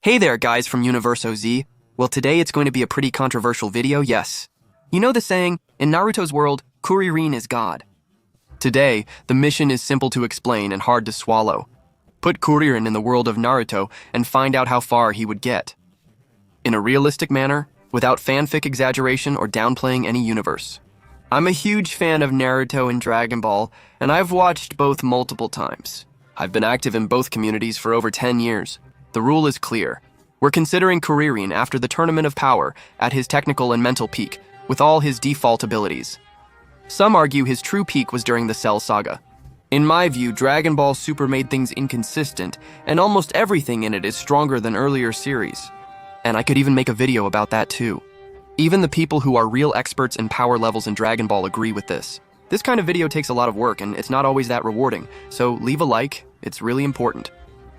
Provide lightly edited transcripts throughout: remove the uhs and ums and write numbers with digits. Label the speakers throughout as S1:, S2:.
S1: Hey there, guys from Universo Z. Well, today it's going to be a pretty controversial video, yes. You know the saying, in Naruto's world, Kuririn is God. Today, the mission is simple to explain and hard to swallow. Put Kuririn in the world of Naruto and find out how far he would get. In a realistic manner, without fanfic exaggeration or downplaying any universe. I'm a huge fan of Naruto and Dragon Ball, and I've watched both multiple times. I've been active in both communities for over 10 years. The rule is clear. We're considering Kuririn after the Tournament of Power at his technical and mental peak, with all his default abilities. Some argue his true peak was during the Cell Saga. In my view, Dragon Ball Super made things inconsistent, and almost everything in it is stronger than earlier series. And I could even make a video about that too. Even the people who are real experts in power levels in Dragon Ball agree with this. This kind of video takes a lot of work, and it's not always that rewarding, so leave a like, it's really important.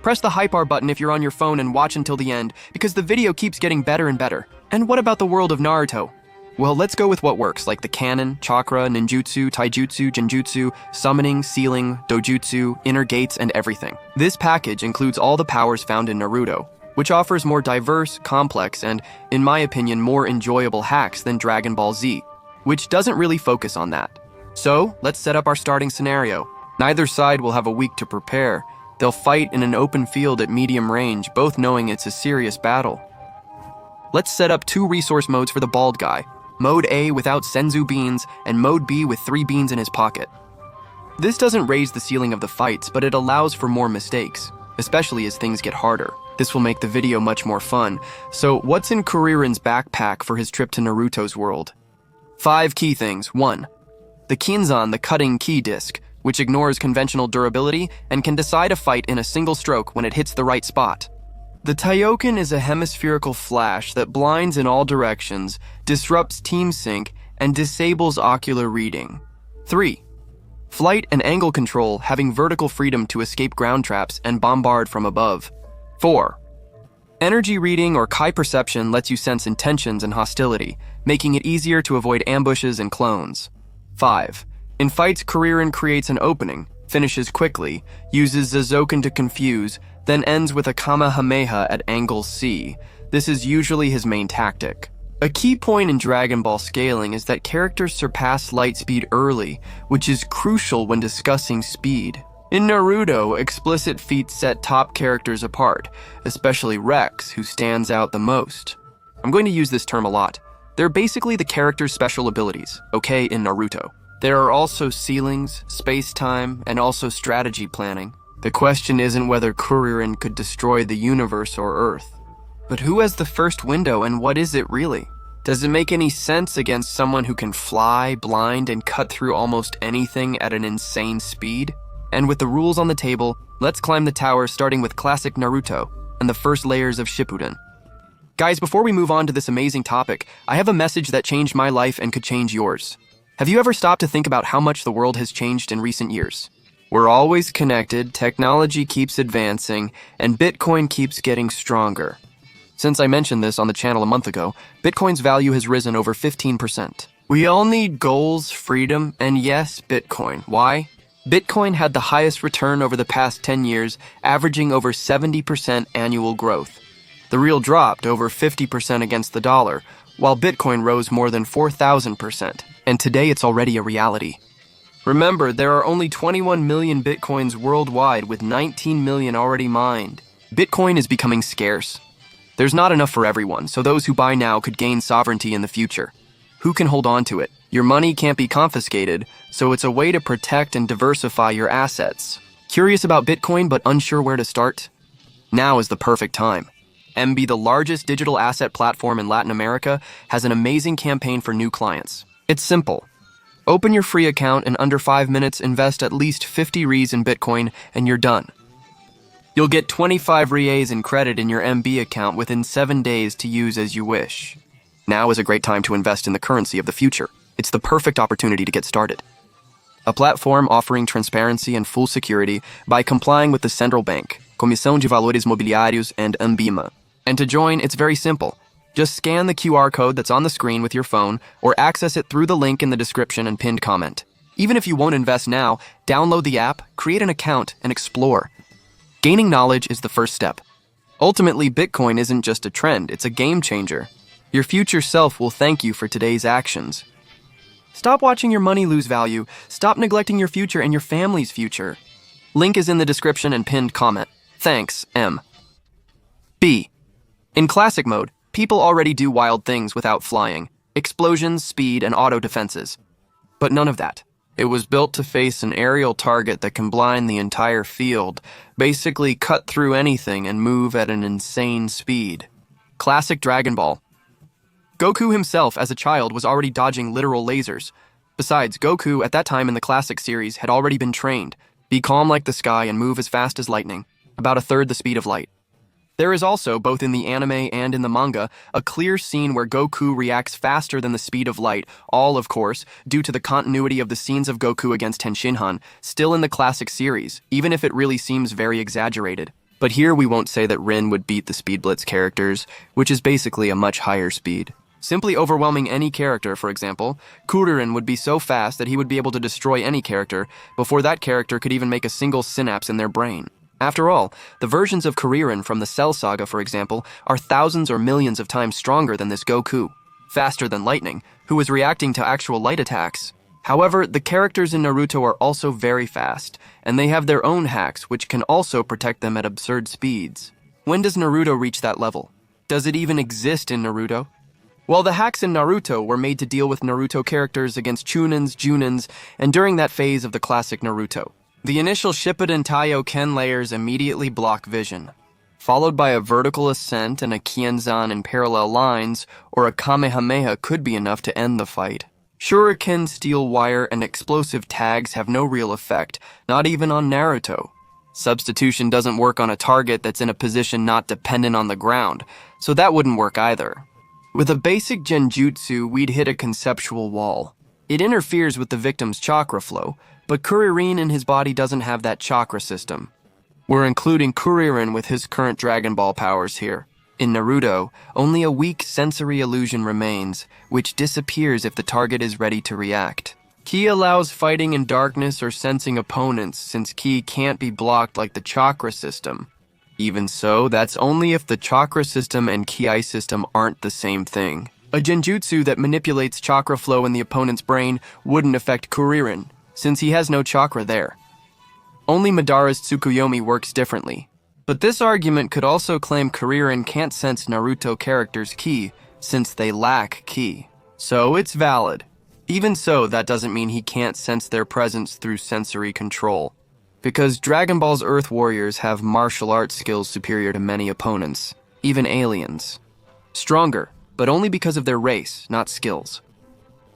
S1: Press the hype bar button if you're on your phone and watch until the end, because the video keeps getting better and better. And what about the world of Naruto? Well, let's go with what works, like the canon, chakra, ninjutsu, taijutsu, genjutsu, summoning, sealing, dojutsu, inner gates, and everything. This package includes all the powers found in Naruto, which offers more diverse, complex, and, in my opinion, more enjoyable hacks than Dragon Ball Z, which doesn't really focus on that. So, let's set up our starting scenario. Neither side will have a week to prepare. They'll fight in an open field at medium range, both knowing it's a serious battle. Let's set up 2 resource modes for the bald guy. Mode A without Senzu beans, and Mode B with 3 beans in his pocket. This doesn't raise the ceiling of the fights, but it allows for more mistakes, especially as things get harder. This will make the video much more fun. So what's in Kuririn's backpack for his trip to Naruto's world? 5 key things. 1. The Kinzan, the cutting key disc, which ignores conventional durability and can decide a fight in a single stroke when it hits the right spot. The Taiyoken is a hemispherical flash that blinds in all directions, disrupts team sync, and disables ocular reading. 3. Flight and angle control, having vertical freedom to escape ground traps and bombard from above. 4. Energy reading or Kai perception lets you sense intentions and hostility, making it easier to avoid ambushes and clones. 5. In fights, Kuririn creates an opening, finishes quickly, uses Zozoken to confuse, then ends with a Kamehameha at angle C. This is usually his main tactic. A key point in Dragon Ball scaling is that characters surpass light speed early, which is crucial when discussing speed. In Naruto, explicit feats set top characters apart, especially Rex, who stands out the most. I'm going to use this term a lot. They're basically the character's special abilities, okay, in Naruto. There are also ceilings, space-time, and also strategy planning. The question isn't whether Kuririn could destroy the universe or Earth. But who has the first window, and what is it really? Does it make any sense against someone who can fly, blind, and cut through almost anything at an insane speed? And with the rules on the table, let's climb the tower starting with classic Naruto and the first layers of Shippuden. Guys, before we move on to this amazing topic, I have a message that changed my life and could change yours. Have you ever stopped to think about how much the world has changed in recent years? We're always connected, technology keeps advancing, and Bitcoin keeps getting stronger. Since I mentioned this on the channel a month ago, Bitcoin's value has risen over 15%. We all need goals, freedom, and yes, Bitcoin. Why? Bitcoin had the highest return over the past 10 years, averaging over 70% annual growth. The real dropped over 50% against the dollar, while Bitcoin rose more than 4,000%, and today it's already a reality. Remember, there are only 21 million Bitcoins worldwide with 19 million already mined. Bitcoin is becoming scarce. There's not enough for everyone, so those who buy now could gain sovereignty in the future. Who can hold on to it? Your money can't be confiscated, so it's a way to protect and diversify your assets. Curious about Bitcoin but unsure where to start? Now is the perfect time. MB, the largest digital asset platform in Latin America, has an amazing campaign for new clients. It's simple. Open your free account and under 5 minutes invest at least 50 Ries in Bitcoin and you're done. You'll get 25 Rias in credit in your MB account within 7 days to use as you wish. Now is a great time to invest in the currency of the future. It's the perfect opportunity to get started. A platform offering transparency and full security by complying with the Central Bank, Comissão de Valores Mobiliários, and ANBIMA. And to join, it's very simple. Just scan the QR code that's on the screen with your phone or access it through the link in the description and pinned comment. Even if you won't invest now, download the app, create an account, and explore. Gaining knowledge is the first step. Ultimately, Bitcoin isn't just a trend, it's a game changer. Your future self will thank you for today's actions. Stop watching your money lose value. Stop neglecting your future and your family's future. Link is in the description and pinned comment. Thanks, M. B. In classic mode, people already do wild things without flying. Explosions, speed, and auto defenses. But none of that. It was built to face an aerial target that can blind the entire field, basically cut through anything and move at an insane speed. Classic Dragon Ball. Goku himself, as a child, was already dodging literal lasers. Besides, Goku, at that time in the classic series, had already been trained. Be calm like the sky and move as fast as lightning, about a third the speed of light. There is also, both in the anime and in the manga, a clear scene where Goku reacts faster than the speed of light, all, of course, due to the continuity of the scenes of Goku against Tenshinhan, still in the classic series, even if it really seems very exaggerated. But here we won't say that Rin would beat the Speed Blitz characters, which is basically a much higher speed. Simply overwhelming any character, for example, Kuririn would be so fast that he would be able to destroy any character before that character could even make a single synapse in their brain. After all, the versions of Kuririn from the Cell Saga, for example, are thousands or millions of times stronger than this Goku, faster than lightning, who is reacting to actual light attacks. However, the characters in Naruto are also very fast, and they have their own hacks which can also protect them at absurd speeds. When does Naruto reach that level? Does it even exist in Naruto? Well, the hacks in Naruto were made to deal with Naruto characters against Chunins, Junins, and during that phase of the classic Naruto. The initial Shippuden Taiyo-ken layers immediately block vision, followed by a vertical ascent and a Kienzan in parallel lines, or a Kamehameha could be enough to end the fight. Shuriken, steel wire, and explosive tags have no real effect, not even on Naruto. Substitution doesn't work on a target that's in a position not dependent on the ground, so that wouldn't work either. With a basic genjutsu, we'd hit a conceptual wall. It interferes with the victim's chakra flow, but Kuririn in his body doesn't have that chakra system. We're including Kuririn with his current Dragon Ball powers here. In Naruto, only a weak sensory illusion remains, which disappears if the target is ready to react. Ki allows fighting in darkness or sensing opponents, since Ki can't be blocked like the chakra system. Even so, that's only if the chakra system and Ki system aren't the same thing. A genjutsu that manipulates chakra flow in the opponent's brain wouldn't affect Kuririn, since he has no chakra there. Only Madara's Tsukuyomi works differently. But this argument could also claim Kuririn can't sense Naruto characters' ki, since they lack ki. So it's valid. Even so, that doesn't mean he can't sense their presence through sensory control. Because Dragon Ball's Earth Warriors have martial arts skills superior to many opponents, even aliens. Stronger, but only because of their race, not skills.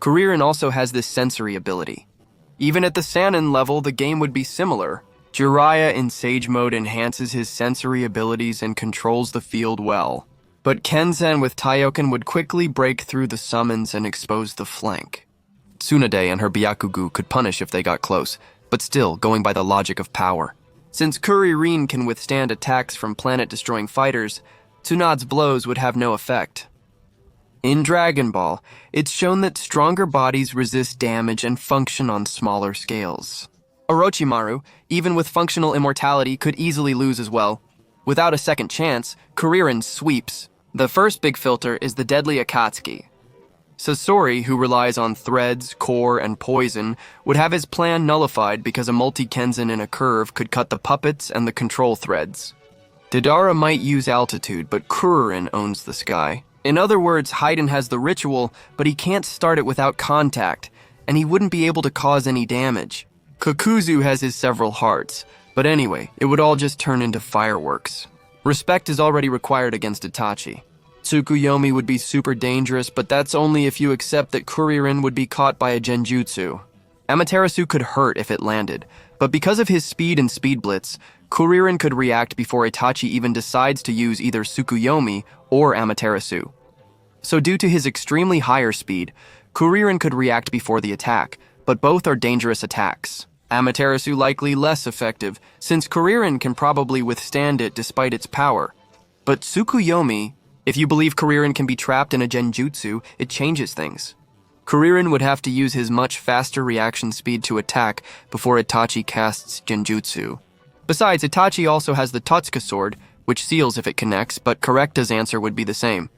S1: Kuririn also has this sensory ability. Even at the Sannin level, the game would be similar. Jiraiya in Sage Mode enhances his sensory abilities and controls the field well. But Kenzen with Taiyoken would quickly break through the summons and expose the flank. Tsunade and her Byakugu could punish if they got close, but still going by the logic of power. Since Kuririn can withstand attacks from planet-destroying fighters, Tsunade's blows would have no effect. In Dragon Ball, it's shown that stronger bodies resist damage and function on smaller scales. Orochimaru, even with functional immortality, could easily lose as well. Without a second chance, Kuririn sweeps. The first big filter is the deadly Akatsuki. Sasori, who relies on threads, core, and poison, would have his plan nullified because a multi-Kenzen in a curve could cut the puppets and the control threads. Deidara might use altitude, but Kuririn owns the sky. In other words, Haiden has the ritual, but he can't start it without contact, and he wouldn't be able to cause any damage. Kakuzu has his several hearts, but anyway, it would all just turn into fireworks. Respect is already required against Itachi. Tsukuyomi would be super dangerous, but that's only if you accept that Kuririn would be caught by a genjutsu. Amaterasu could hurt if it landed, but because of his speed and speed blitz, Kuririn could react before Itachi even decides to use either Tsukuyomi or Amaterasu. So due to his extremely higher speed, Kuririn could react before the attack, but both are dangerous attacks. Amaterasu likely less effective, since Kuririn can probably withstand it despite its power. But Tsukuyomi, if you believe Kuririn can be trapped in a genjutsu, it changes things. Kuririn would have to use his much faster reaction speed to attack before Itachi casts genjutsu. Besides, Itachi also has the Totsuka sword, which seals if it connects, but Correcta's answer would be the same.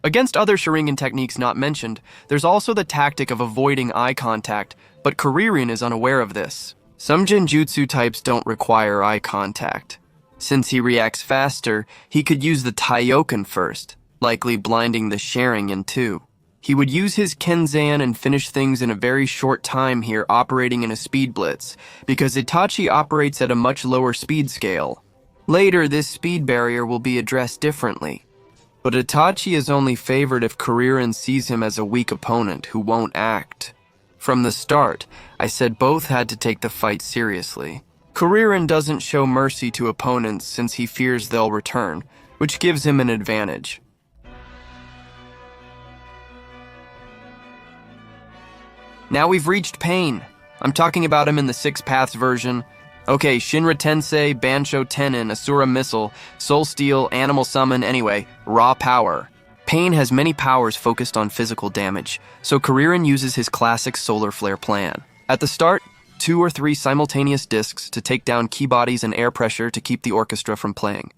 S1: Against other Sharingan techniques not mentioned, there's also the tactic of avoiding eye contact, but Kuririn is unaware of this. Some Genjutsu types don't require eye contact. Since he reacts faster, he could use the Taiyoken first, likely blinding the Sharingan too. He would use his Kenzan and finish things in a very short time here, operating in a speed blitz, because Itachi operates at a much lower speed scale. Later, this speed barrier will be addressed differently. But Itachi is only favored if Kuririn sees him as a weak opponent who won't act. From the start, I said both had to take the fight seriously. Kuririn doesn't show mercy to opponents since he fears they'll return, which gives him an advantage. Now we've reached Pain. I'm talking about him in the Six Paths version. Okay, Shinra Tensei, Bansho Tenin, Asura Missile, Soul Steel, Animal Summon, anyway, raw power. Pain has many powers focused on physical damage, so Kuririn uses his classic Solar Flare plan. At the start, 2 or 3 simultaneous discs to take down key bodies and air pressure to keep the orchestra from playing.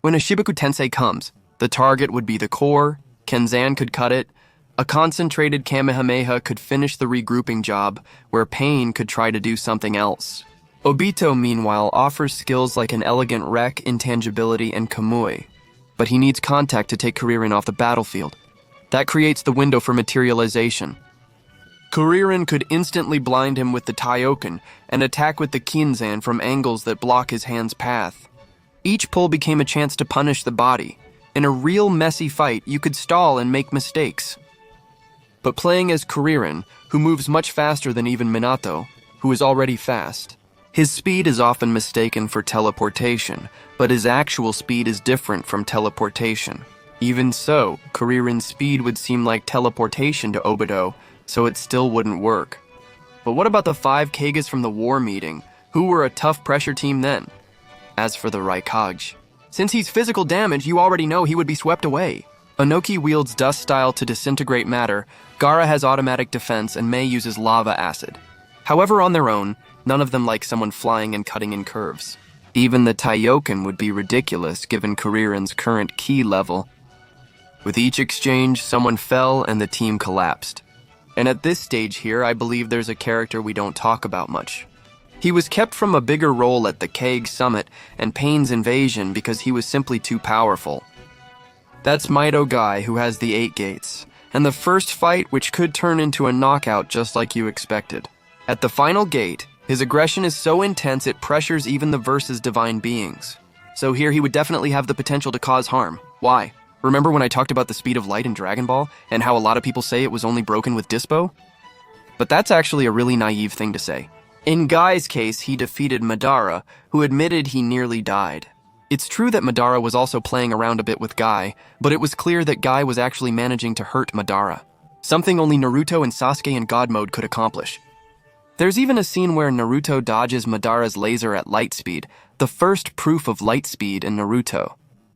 S1: When a Shibuku Tensei comes, the target would be the core, Kenzan could cut it, a concentrated Kamehameha could finish the regrouping job, where Pain could try to do something else. Obito, meanwhile, offers skills like an elegant wreck, intangibility, and kamui, but he needs contact to take Kuririn off the battlefield. That creates the window for materialization. Kuririn could instantly blind him with the Taiyoken and attack with the Kinzan from angles that block his hand's path. Each pull became a chance to punish the body. In a real messy fight, you could stall and make mistakes. But playing as Kuririn, who moves much faster than even Minato, who is already fast, his speed is often mistaken for teleportation, but his actual speed is different from teleportation. Even so, Kuririn's speed would seem like teleportation to Obito, so it still wouldn't work. But what about the 5 Kages from the war meeting, who were a tough pressure team then? As for the Raikage, since he's physical damage, you already know he would be swept away. Inoki wields dust style to disintegrate matter, Gaara has automatic defense, and Mei uses lava acid. However, on their own, none of them like someone flying and cutting in curves. Even the Taiyoken would be ridiculous given Kuririn's current ki level. With each exchange, someone fell and the team collapsed. And at this stage here, I believe there's a character we don't talk about much. He was kept from a bigger role at the Kage Summit and Pain's invasion because he was simply too powerful. That's Mido Guy, who has the 8 gates, and the first fight which could turn into a knockout just like you expected. At the final gate, his aggression is so intense it pressures even the Verse's divine beings. So here he would definitely have the potential to cause harm. Why? Remember when I talked about the speed of light in Dragon Ball, and how a lot of people say it was only broken with Dispo? But that's actually a really naive thing to say. In Guy's case, he defeated Madara, who admitted he nearly died. It's true that Madara was also playing around a bit with Guy, but it was clear that Guy was actually managing to hurt Madara. Something only Naruto and Sasuke in God mode could accomplish. There's even a scene where Naruto dodges Madara's laser at light speed, the first proof of light speed in Naruto.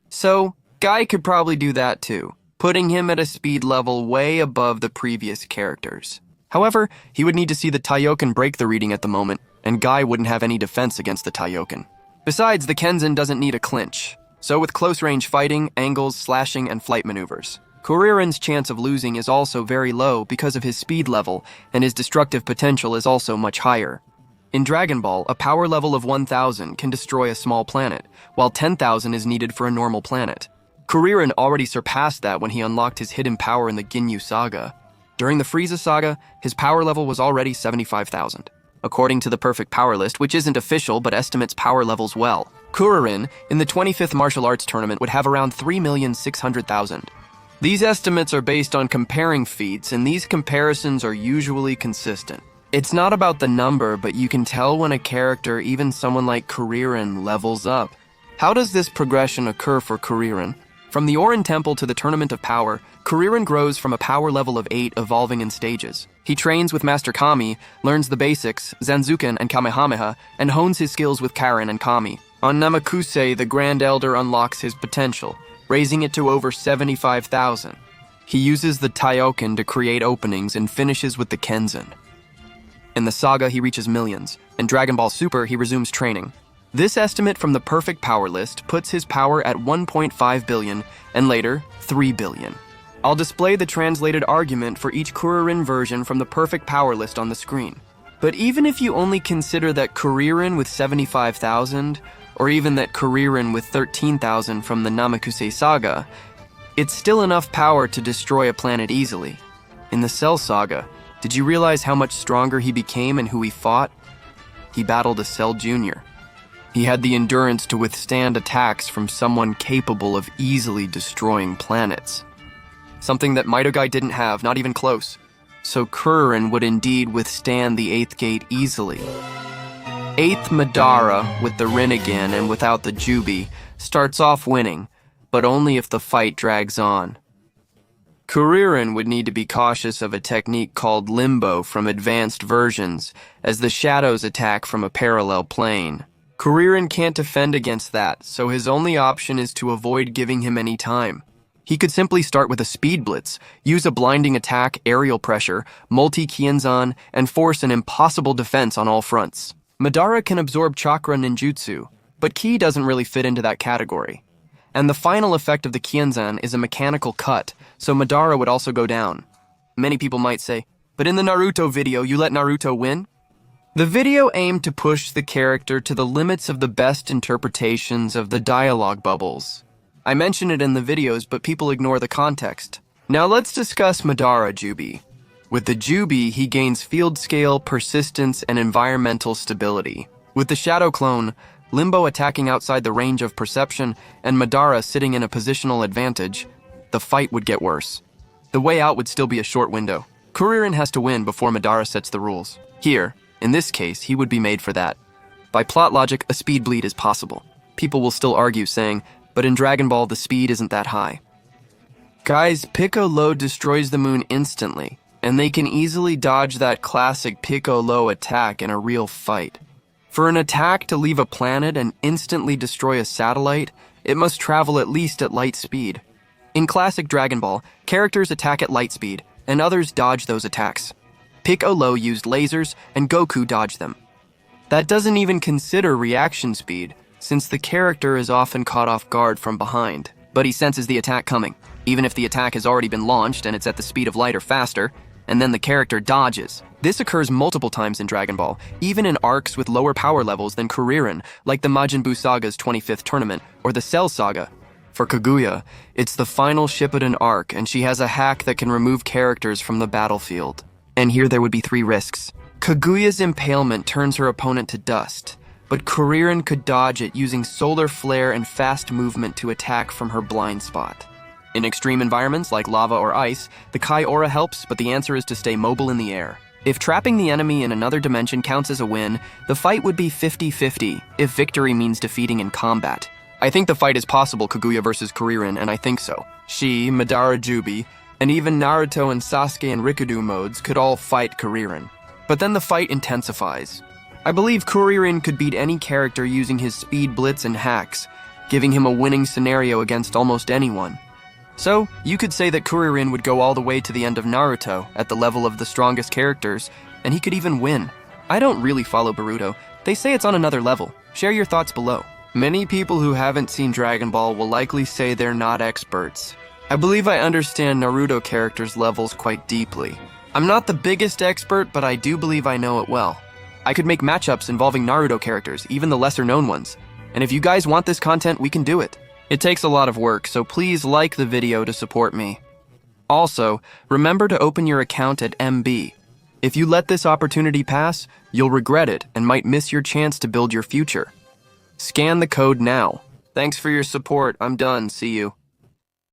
S1: So, Guy could probably do that too, putting him at a speed level way above the previous characters. However, he would need to see the Taiyoken break the reading at the moment, and Guy wouldn't have any defense against the Taiyoken. Besides, the Kenzan doesn't need a clinch, so with close-range fighting, angles, slashing, and flight maneuvers, Kuririn's chance of losing is also very low because of his speed level, and his destructive potential is also much higher. In Dragon Ball, a power level of 1000 can destroy a small planet, while 10,000 is needed for a normal planet. Kuririn already surpassed that when he unlocked his hidden power in the Ginyu Saga. During the Frieza Saga, his power level was already 75,000. According to the Perfect Power List, which isn't official but estimates power levels well, Kuririn, in the 25th Martial Arts Tournament, would have around 3,600,000. These estimates are based on comparing feats, and these comparisons are usually consistent. It's not about the number, but you can tell when a character, even someone like Kuririn, levels up. How does this progression occur for Kuririn? From the Orin Temple to the Tournament of Power, Kuririn grows from a power level of 8, evolving in stages. He trains with Master Kami, learns the basics, Zanzuken and Kamehameha, and hones his skills with Karin and Kami. On Namekusei, the Grand Elder unlocks his potential, raising it to over 75,000. He uses the Taiyoken to create openings and finishes with the Kenzan. In the saga, he reaches millions. In Dragon Ball Super, he resumes training. This estimate from the perfect power list puts his power at 1.5 billion and later 3 billion. I'll display the translated argument for each Kuririn version from the perfect power list on the screen. But even if you only consider that Kuririn with 75,000, or even that Kuririn with 13,000 from the Namekusei saga, it's still enough power to destroy a planet easily. In the Cell saga, did you realize how much stronger he became and who he fought? He battled a Cell Jr. He had the endurance to withstand attacks from someone capable of easily destroying planets. Something that Might Guy didn't have, not even close. So Kuririn would indeed withstand the 8th gate easily. 8th Madara, with the Rinnegan and without the Jubi, starts off winning, but only if the fight drags on. Kuririn would need to be cautious of a technique called Limbo from advanced versions, as the shadows attack from a parallel plane. Kuririn can't defend against that, so his only option is to avoid giving him any time. He could simply start with a speed blitz, use a blinding attack, aerial pressure, multi-Kienzan, and force an impossible defense on all fronts. Madara can absorb chakra ninjutsu, but Ki doesn't really fit into that category. And the final effect of the Kienzan is a mechanical cut, so Madara would also go down. Many people might say, but in the Naruto video, you let Naruto win? The video aimed to push the character to the limits of the best interpretations of the dialogue bubbles. I mention it in the videos, but people ignore the context. Now let's discuss Madara Jubi. With the Jubi, he gains field scale, persistence, and environmental stability. With the Shadow Clone, Limbo attacking outside the range of perception, and Madara sitting in a positional advantage, the fight would get worse. The way out would still be a short window. Kuririn has to win before Madara sets the rules. Here, in this case, he would be made for that. By plot logic, a speed bleed is possible. People will still argue, saying, but in Dragon Ball, the speed isn't that high. Guys, Piccolo destroys the moon instantly, and they can easily dodge that classic Piccolo attack in a real fight. For an attack to leave a planet and instantly destroy a satellite, it must travel at least at light speed. In classic Dragon Ball, characters attack at light speed, and others dodge those attacks. Piccolo used lasers, and Goku dodged them. That doesn't even consider reaction speed, since the character is often caught off guard from behind. But he senses the attack coming, even if the attack has already been launched and it's at the speed of light or faster, and then the character dodges. This occurs multiple times in Dragon Ball, even in arcs with lower power levels than Kuririn, like the Majin Buu Saga's 25th tournament, or the Cell Saga. For Kaguya, it's the final Shippuden arc, and she has a hack that can remove characters from the battlefield. And here there would be 3 risks. Kaguya's impalement turns her opponent to dust, but Kuririn could dodge it using solar flare and fast movement to attack from her blind spot. In extreme environments like lava or ice, the Kai aura helps, but the answer is to stay mobile in the air. If trapping the enemy in another dimension counts as a win, the fight would be 50-50 if victory means defeating in combat. I think the fight is possible, Kaguya versus Kuririn, and I think so. She, Madara Jubi, and even Naruto and Sasuke and Rikudu modes could all fight Kuririn. But then the fight intensifies. I believe Kuririn could beat any character using his speed blitz and hacks, giving him a winning scenario against almost anyone. So, you could say that Kuririn would go all the way to the end of Naruto, at the level of the strongest characters, and he could even win. I don't really follow Boruto. They say it's on another level. Share your thoughts below. Many people who haven't seen Dragon Ball will likely say they're not experts. I believe I understand Naruto characters' levels quite deeply. I'm not the biggest expert, but I do believe I know it well. I could make matchups involving Naruto characters, even the lesser-known ones. And if you guys want this content, we can do it. It takes a lot of work, so please like the video to support me. Also, remember to open your account at MB. If you let this opportunity pass, you'll regret it and might miss your chance to build your future. Scan the code now. Thanks for your support. I'm done. See you.